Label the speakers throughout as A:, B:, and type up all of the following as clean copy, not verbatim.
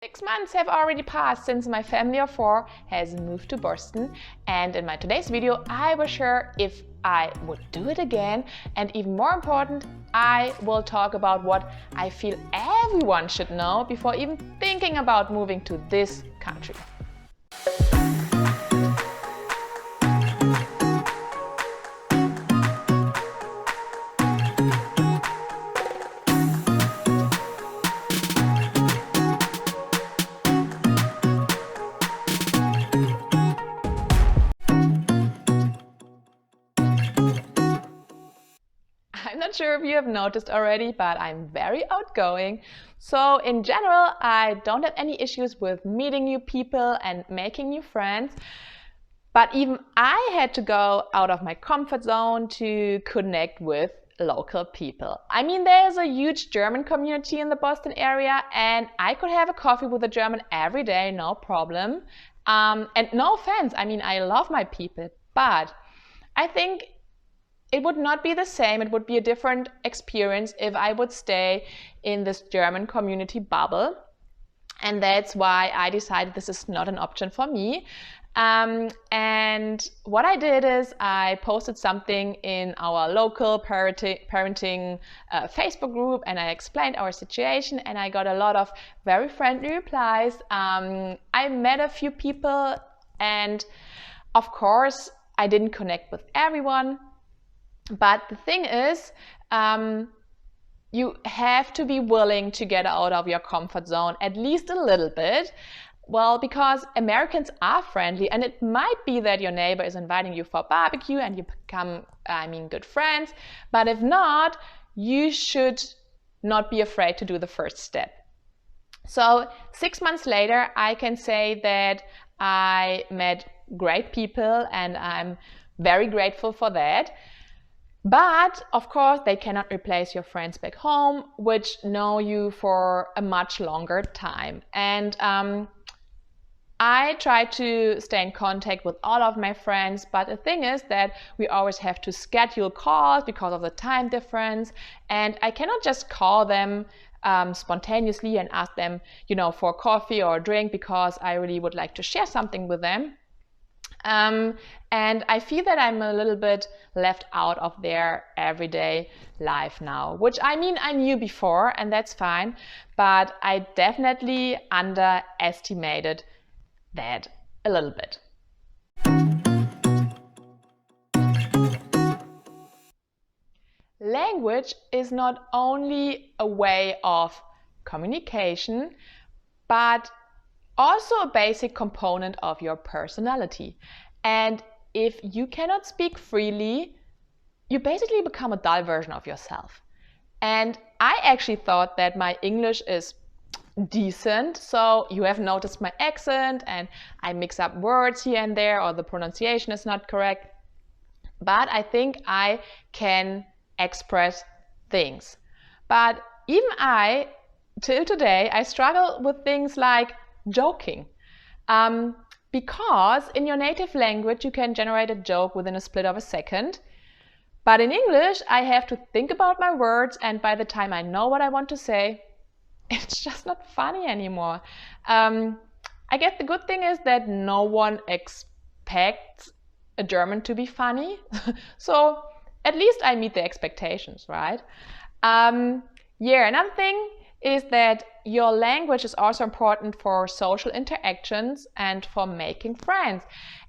A: 6 months have already passed since my family of 4 has moved to Boston, and in my today's video I will share if I would do it again, and even more important, I will talk about what I feel everyone should know before even thinking about moving to this country. I'm not sure if you have noticed already, but I'm very outgoing. So in general, I don't have any issues with meeting new people and making new friends. But even I had to go out of my comfort zone to connect with local people. I mean, there's a huge German community in the Boston area, and I could have a coffee with a German every day, no problem. And no offense, I mean, I love my people, but I think it would not be the same. It would be a different experience if I would stay in this German community bubble. And that's why I decided this is not an option for me. And what I did is I posted something in our local parenting Facebook group, and I explained our situation, and I got a lot of very friendly replies. I met a few people, and of course I didn't connect with everyone. But the thing is, you have to be willing to get out of your comfort zone at least a little bit. Well, because Americans are friendly, and it might be that your neighbor is inviting you for a barbecue and you become, good friends. But if not, you should not be afraid to do the first step. So 6 months later, I can say that I met great people, and I'm very grateful for that. But of course, they cannot replace your friends back home, which know you for a much longer time. And I try to stay in contact with all of my friends, but the thing is that we always have to schedule calls because of the time difference, and I cannot just call them spontaneously and ask them, for coffee or a drink, because I really would like to share something with them. And I feel that I'm a little bit left out of their everyday life now, which I knew before, and that's fine, but I definitely underestimated that a little bit. Language is not only a way of communication, but also a basic component of your personality. And if you cannot speak freely, you basically become a dull version of yourself. And I actually thought that my English is decent, so you have noticed my accent and I mix up words here and there, or the pronunciation is not correct. But I think I can express things. But even till today, I struggle with things like joking. Because in your native language you can generate a joke within a split of a second, but in English I have to think about my words, and by the time I know what I want to say, it's just not funny anymore. I guess the good thing is that no one expects a German to be funny, so at least I meet the expectations, right? Another thing is that your language is also important for social interactions and for making friends.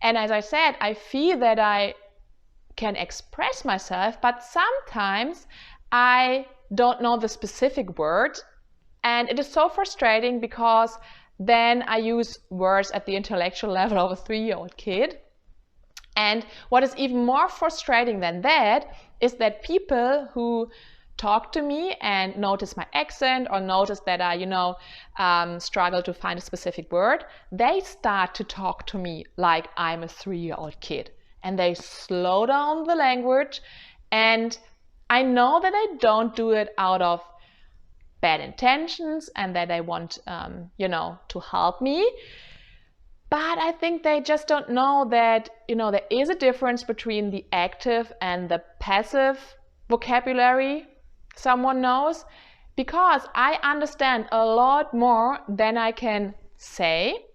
A: And as I said, I feel that I can express myself, but sometimes I don't know the specific word, and it is so frustrating because then I use words at the intellectual level of a 3-year-old kid. And what is even more frustrating than that is that people who talk to me and notice my accent, or notice that I, struggle to find a specific word, they start to talk to me like I'm a 3-year-old kid. And they slow down the language, and I know that they don't do it out of bad intentions and that they want, to help me. But I think they just don't know that, there is a difference between the active and the passive vocabulary someone knows. because I understand a lot more than I can say.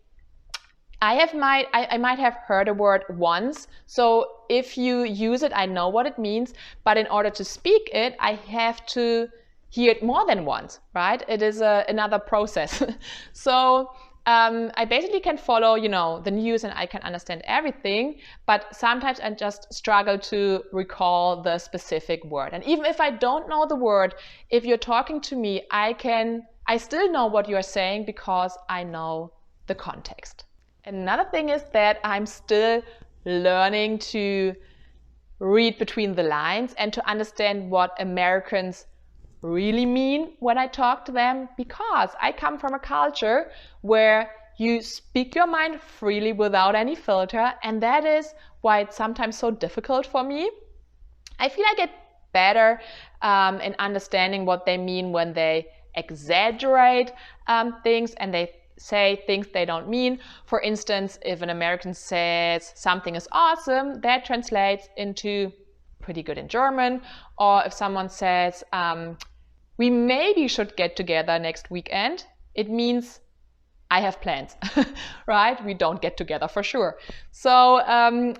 A: I might have heard a word once, so if you use it, I know what it means, but in order to speak it, I have to hear it more than once, right? It is another process. So I basically can follow, the news, and I can understand everything, but sometimes I just struggle to recall the specific word. And even if I don't know the word, if you're talking to me, I still know what you're saying because I know the context. Another thing is that I'm still learning to read between the lines and to understand what Americans really mean when I talk to them, because I come from a culture where you speak your mind freely without any filter, and that is why it's sometimes so difficult for me. I feel I get better in understanding what they mean when they exaggerate things and they say things they don't mean. For instance, if an American says something is awesome, that translates into pretty good in German. Or if someone says, we maybe should get together next weekend, it means I have plans, right? We don't get together for sure. So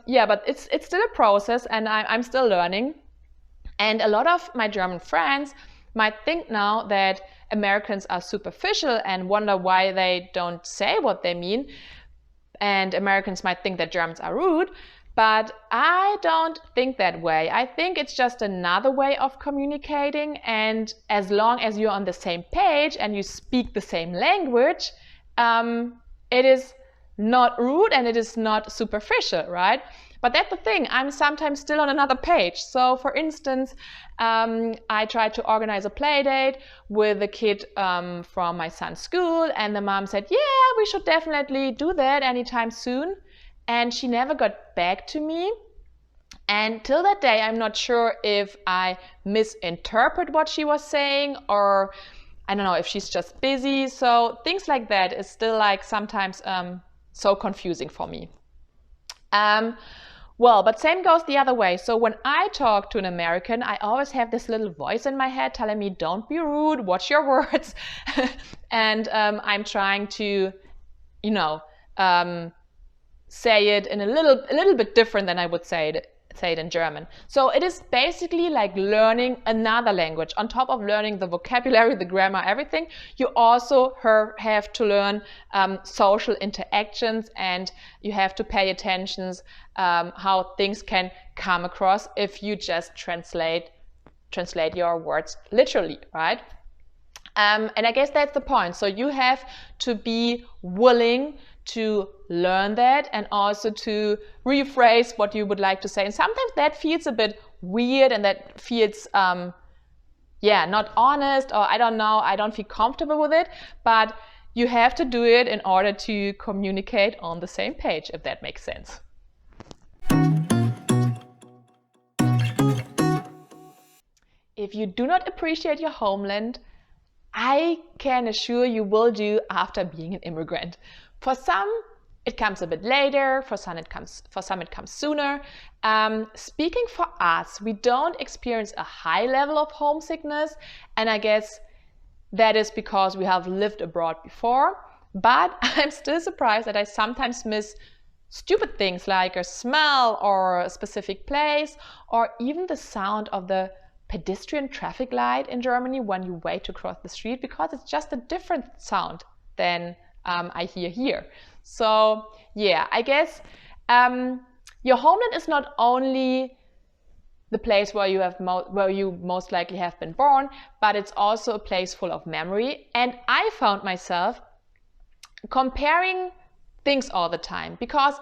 A: yeah, but it's still a process, and I'm still learning. And a lot of my German friends might think now that Americans are superficial and wonder why they don't say what they mean. And Americans might think that Germans are rude, but I don't think that way. I think it's just another way of communicating, and as long as you're on the same page and you speak the same language, it is not rude and it is not superficial, right? But that's the thing, I'm sometimes still on another page. So for instance, I tried to organize a play date with a kid from my son's school, and the mom said, yeah, we should definitely do that anytime soon. And she never got back to me. And till that day, I'm not sure if I misinterpret what she was saying, or I don't know if she's just busy. So things like that is still like sometimes so confusing for me. Well, but same goes the other way. So when I talk to an American, I always have this little voice in my head telling me, don't be rude, watch your words. And I'm trying to, say it in a little bit different than I would say it in German. So it is basically like learning another language. On top of learning the vocabulary, the grammar, everything, you also have to learn social interactions, and you have to pay attention how things can come across if you just translate your words literally, right? And I guess that's the point. So you have to be willing to learn that, and also to rephrase what you would like to say. And sometimes that feels a bit weird, and that feels, not honest, or I don't know, I don't feel comfortable with it, but you have to do it in order to communicate on the same page, if that makes sense. If you do not appreciate your homeland, I can assure you will do after being an immigrant. For some, it comes a bit later. For some, it comes sooner. Speaking for us, we don't experience a high level of homesickness, and I guess that is because we have lived abroad before. But I'm still surprised that I sometimes miss stupid things like a smell or a specific place, or even the sound of the pedestrian traffic light in Germany when you wait to cross the street, because it's just a different sound than I hear here. So yeah, I guess your homeland is not only the place where you most likely have been born, but it's also a place full of memory. And I found myself comparing things all the time, because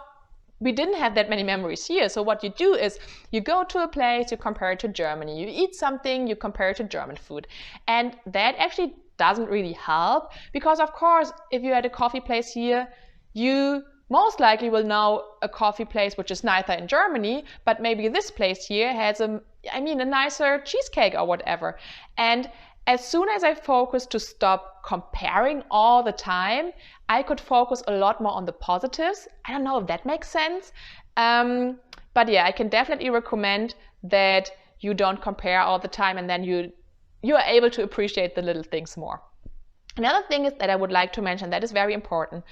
A: we didn't have that many memories here. So what you do is you go to a place, you compare it to Germany. You eat something, you compare it to German food. And that actually doesn't really help, because of course, if you're at a coffee place here, you most likely will know a coffee place which is nicer in Germany, but maybe this place here has a nicer cheesecake or whatever. And as soon as I focused to stop comparing all the time, I could focus a lot more on the positives. I don't know if that makes sense. But yeah, I can definitely recommend that you don't compare all the time, and then you you are able to appreciate the little things more. Another thing is that I would like to mention that is very important.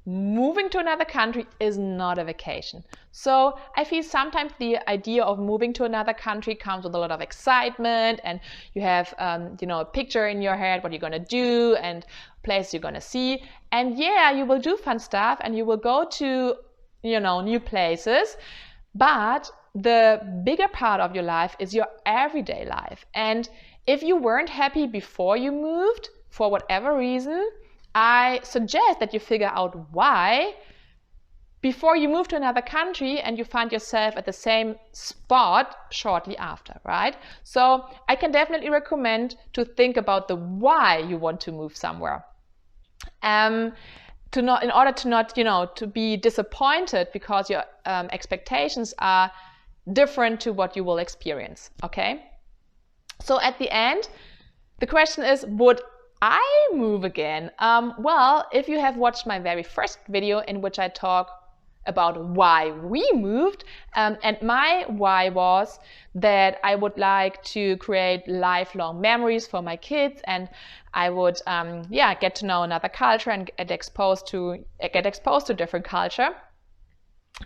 A: Moving to another country is not a vacation. So I feel sometimes the idea of moving to another country comes with a lot of excitement, and you have a picture in your head what you're gonna do and place you're gonna see. And yeah, you will do fun stuff and you will go to new places, but the bigger part of your life is your everyday life. And if you weren't happy before you moved, for whatever reason, I suggest that you figure out why before you move to another country and you find yourself at the same spot shortly after, right? So I can definitely recommend to think about the why you want to move somewhere. In order to not, to be disappointed because your expectations are different to what you will experience, okay? So at the end, the question is, would I move again? Well, if you have watched my very first video in which I talk about why we moved, and my why was that I would like to create lifelong memories for my kids, and I would get to know another culture and get exposed to different culture.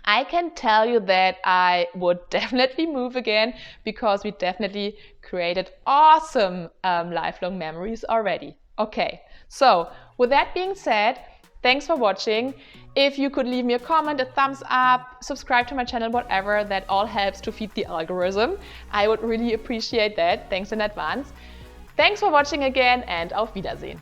A: I can tell you that I would definitely move again because we definitely created awesome lifelong memories already. Okay, so with that being said, thanks for watching. If you could leave me a comment, a thumbs up, subscribe to my channel, whatever, that all helps to feed the algorithm. I would really appreciate that. Thanks in advance. Thanks for watching again, and auf Wiedersehen.